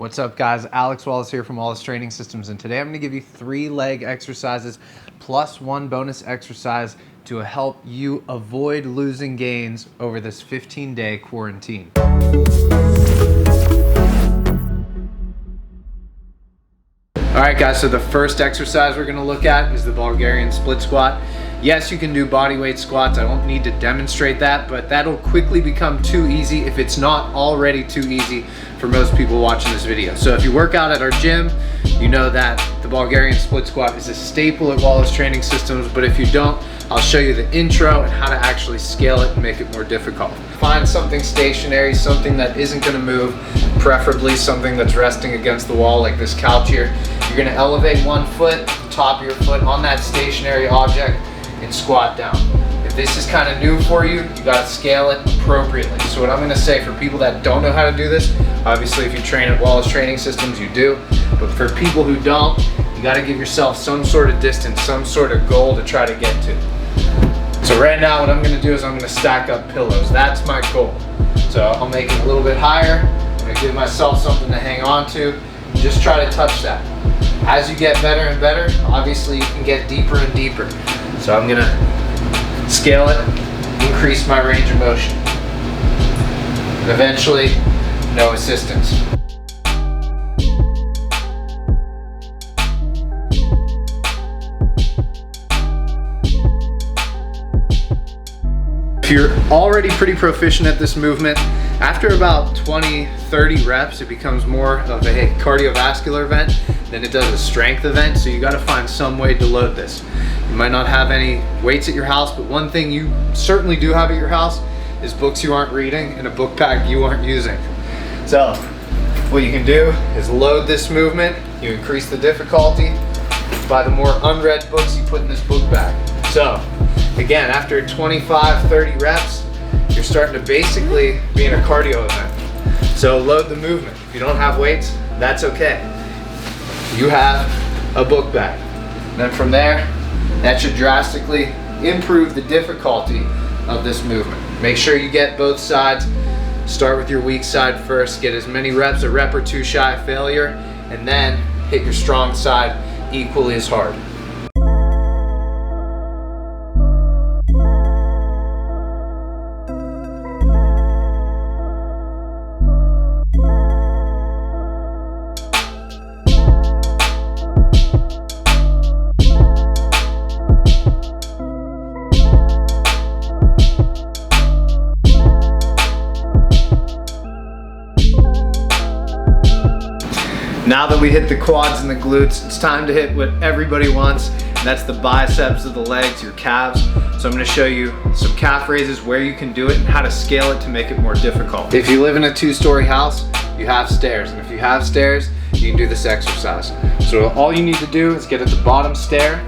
What's up guys, Alex Wallace here from Wallace Training Systems, and today I'm going to give you 3 leg exercises plus 1 bonus exercise to help you avoid losing gains over this 15-day quarantine. Alright guys, so the first exercise we're going to look at is the Bulgarian split squat. Yes, you can do bodyweight squats. I don't need to demonstrate that, but that'll quickly become too easy if it's not already too easy for most people watching this video. So if you work out at our gym, you know that the Bulgarian split squat is a staple at Wallace Training Systems, but if you don't, I'll show you the intro and how to actually scale it and make it more difficult. Find something stationary, something that isn't going to move, preferably something that's resting against the wall like this couch here. You're going to elevate one foot, the top of your foot on that stationary object, and squat down. If this is kind of new for you, you got to scale it appropriately. So what I'm going to say for people that don't know how to do this, obviously if you train at Wallace Training Systems you do, but for people who don't, you got to give yourself some sort of distance, some sort of goal to try to get to. So right now what I'm going to do is I'm going to stack up pillows. That's my goal. So I'll make it a little bit higher. I'm going to give myself something to hang on to. Just try to touch that. As you get better and better, obviously you can get deeper and deeper. So I'm going to scale it, increase my range of motion. And eventually, no assistance. If you're already pretty proficient at this movement, after about 20-30 reps, it becomes more of a cardiovascular event than it does a strength event, so you got to find some way to load this. You might not have any weights at your house, but one thing you certainly do have at your house is books you aren't reading and a book bag you aren't using. So what you can do is load this movement. You increase the difficulty by the more unread books you put in this book bag. So again, after 25-30 reps, you're starting to basically be in a cardio event. So load the movement. If you don't have weights, that's okay. You have a book bag. And then from there, that should drastically improve the difficulty of this movement. Make sure you get both sides. Start with your weak side first. Get as many reps, a rep or two shy of failure, and then hit your strong side equally as hard. Now that we hit the quads and the glutes, it's time to hit what everybody wants, and that's the biceps of the legs, your calves. So I'm going to show you some calf raises, where you can do it, and how to scale it to make it more difficult. If you live in a 2-story house, you have stairs, and if you have stairs, you can do this exercise. So all you need to do is get at the bottom stair,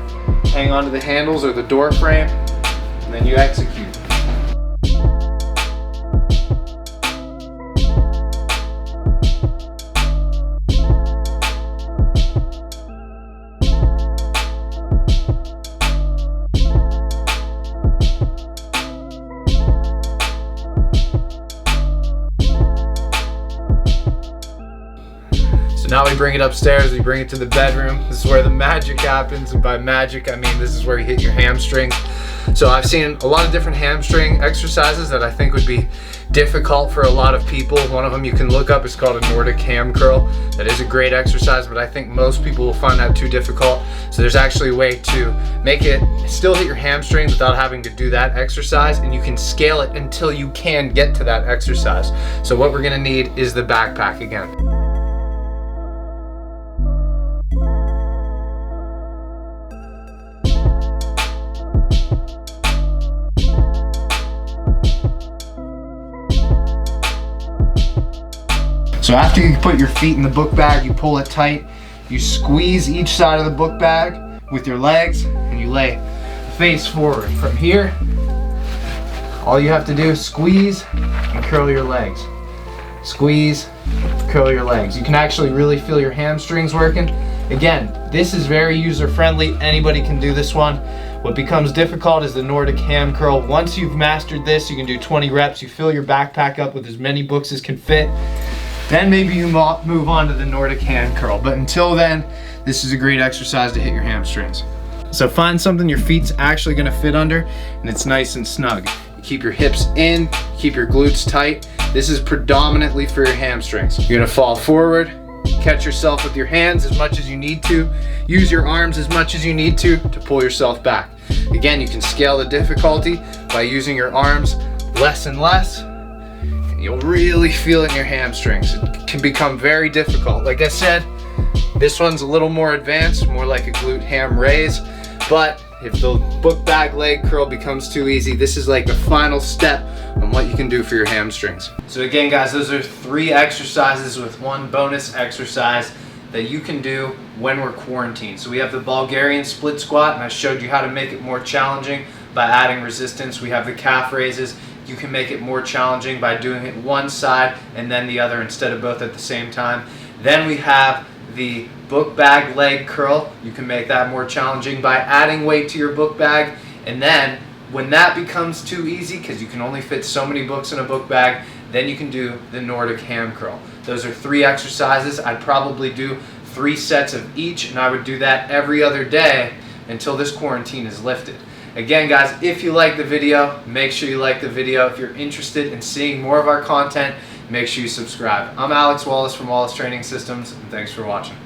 hang onto the handles or the door frame, and then you execute. Now we bring it upstairs, we bring it to the bedroom. This is where the magic happens, and by magic I mean this is where you hit your hamstrings. So I've seen a lot of different hamstring exercises that I think would be difficult for a lot of people. One of them you can look up is called a Nordic ham curl. That is a great exercise, but I think most people will find that too difficult. So there's actually a way to make it still hit your hamstrings without having to do that exercise, and you can scale it until you can get to that exercise. So what we're gonna need is the backpack again. So after you put your feet in the book bag, you pull it tight, you squeeze each side of the book bag with your legs, and you lay face forward. From here, all you have to do is squeeze and curl your legs. Squeeze, curl your legs. You can actually really feel your hamstrings working. Again, this is very user-friendly. Anybody can do this one. What becomes difficult is the Nordic ham curl. Once you've mastered this, you can do 20 reps. You fill your backpack up with as many books as can fit. Then maybe you move on to the Nordic hand curl. But until then, this is a great exercise to hit your hamstrings. So find something your feet's actually gonna fit under and it's nice and snug. You keep your hips in, keep your glutes tight. This is predominantly for your hamstrings. You're gonna fall forward, catch yourself with your hands as much as you need to, use your arms as much as you need to pull yourself back. Again, you can scale the difficulty by using your arms less and less. And you'll really feel it in your hamstrings. It can become very difficult. Like I said, this one's a little more advanced, more like a glute ham raise, but if the book bag leg curl becomes too easy, this is like the final step on what you can do for your hamstrings. So again, guys, those are 3 exercises with 1 bonus exercise that you can do when we're quarantined. So we have the Bulgarian split squat, and I showed you how to make it more challenging by adding resistance. We have the calf raises. You can make it more challenging by doing it one side and then the other instead of both at the same time. Then we have the book bag leg curl. You can make that more challenging by adding weight to your book bag. And then when that becomes too easy, because you can only fit so many books in a book bag, then you can do the Nordic ham curl. Those are 3 exercises. I'd probably do 3 sets of each, and I would do that every other day until this quarantine is lifted. Again, guys, if you like the video, make sure you like the video. If you're interested in seeing more of our content, make sure you subscribe. I'm Alex Wallace from Wallace Training Systems, and thanks for watching.